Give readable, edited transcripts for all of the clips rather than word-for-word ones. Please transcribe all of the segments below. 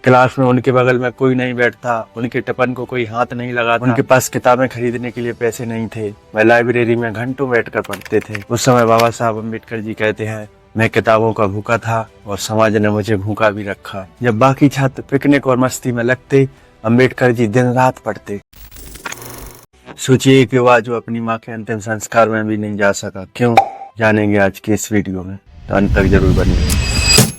Class में उनके बगल में कोई नहीं बैठता, उनके टिफिन को कोई हाथ नहीं लगाता, उनके पास किताबें खरीदने के लिए पैसे नहीं थे। वह लाइब्रेरी में घंटों बैठकर पढ़ते थे। उस समय बाबा साहब अम्बेडकर जी कहते हैं, मैं किताबों का भूखा था और समाज ने मुझे भूखा भी रखा। जब बाकी छात्र पिकनिक और मस्ती में लगते, अम्बेडकर जी दिन रात पढ़ते। सोचिए कि वह जो अपनी माँ के अंतिम संस्कार में भी नहीं जा सका, क्यों? जानेंगे आज के इस वीडियो में, तो अंत तक जरूर बनिए।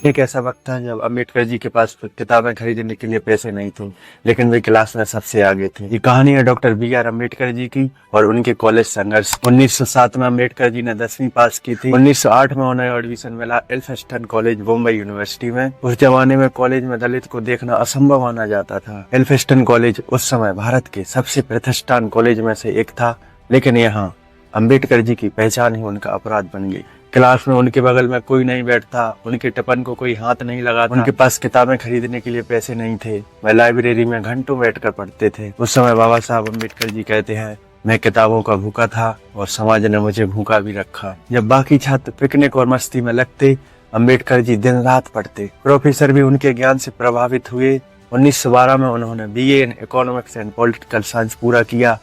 एक ऐसा वक्त था जब अम्बेडकर जी के पास किताबें खरीदने के लिए पैसे नहीं थे, लेकिन वे क्लास में सबसे आगे थे। ये कहानी है डॉक्टर बी.आर. अम्बेडकर जी की और उनके कॉलेज संघर्ष। 1907 में अम्बेडकर जी ने 10वीं पास की थी। 1908 में उन्हें एडमिशन मिला एल्फिंस्टन कॉलेज बॉम्बे यूनिवर्सिटी में। उस जमाने में कॉलेज में दलित को देखना असंभव माना जाता था। एल्फिंस्टन कॉलेज उस समय भारत के सबसे प्रतिष्ठान कॉलेज में से एक था, लेकिन यहाँ अम्बेडकर जी की पहचान ही उनका अपराध बन गई। क्लास में उनके बगल में कोई नहीं बैठता, उनके टिफिन को कोई हाथ नहीं लगाता, उनके पास किताबें खरीदने के लिए पैसे नहीं थे। वह लाइब्रेरी में घंटों बैठकर पढ़ते थे। उस समय बाबा साहब अम्बेडकर जी कहते हैं, मैं किताबों का भूखा था और समाज ने मुझे भूखा भी रखा। जब बाकी छात्र पिकनिक और मस्ती में लगते, अम्बेडकर जी दिन रात पढ़ते। प्रोफेसर भी उनके ज्ञान से प्रभावित हुए। 1912 में उन्होंने BA in economics and political science पूरा किया।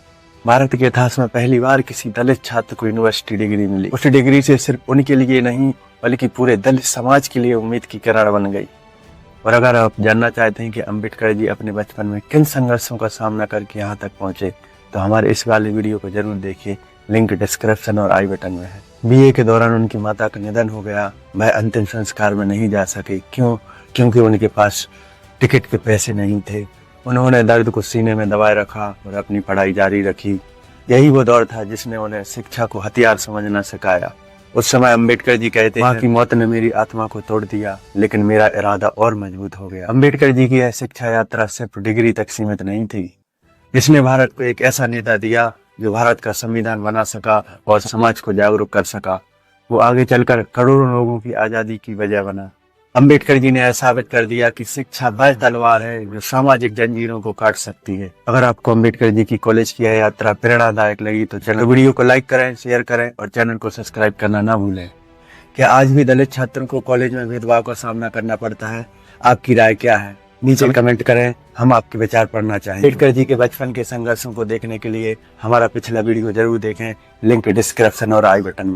भारत के इतिहास में पहली बार किसी दलित छात्र को यूनिवर्सिटी डिग्री मिली। उस डिग्री से सिर्फ उनके लिए नहीं, बल्कि पूरे दलित समाज के लिए उम्मीद की किरण बन गई। और अगर आप जानना चाहते हैं कि अम्बेडकर जी अपने बचपन में किन संघर्षों का सामना करके यहाँ तक पहुंचे, तो हमारे इस वाले वीडियो को जरूर देखिए। लिंक डिस्क्रिप्शन और आई बटन में है। BA के दौरान उनकी माता का निधन हो गया। वह अंतिम संस्कार में नहीं जा सके। क्यों? क्योंकि उनके पास टिकट के पैसे नहीं थे। उन्होंने दर्द को सीने में दबाए रखा और अपनी पढ़ाई जारी रखी। यही वो दौर था जिसने उन्हें शिक्षा को हथियार समझना सिखाया। उस समय अम्बेडकर जी कहते हैं, माँ की मौत ने मेरी आत्मा को तोड़ दिया, लेकिन मेरा इरादा और मजबूत हो गया। अम्बेडकर जी की यह शिक्षा यात्रा सिर्फ डिग्री तक सीमित नहीं थी। इसने भारत को एक ऐसा नेता दिया जो भारत का संविधान बना सका और समाज को जागरूक कर सका। वो आगे चलकर करोड़ों लोगों की आजादी की वजह बना। अम्बेडकर जी ने यह साबित कर दिया कि शिक्षा वह तलवार है जो सामाजिक जंजीरों को काट सकती है। अगर आपको अम्बेडकर जी की कॉलेज की यह यात्रा प्रेरणादायक लगी तो चैनल वीडियो को लाइक करें, शेयर करें और चैनल को सब्सक्राइब करना ना भूलें। क्या आज भी दलित छात्रों को कॉलेज में भेदभाव का सामना करना पड़ता है? आपकी राय क्या है? नीचे कमेंट करें, हम आपके विचार पढ़ना चाहेंगे। अम्बेडकर जी के बचपन के संघर्षों को देखने के लिए हमारा पिछला वीडियो जरूर देखें। लिंक डिस्क्रिप्शन और आई बटन में।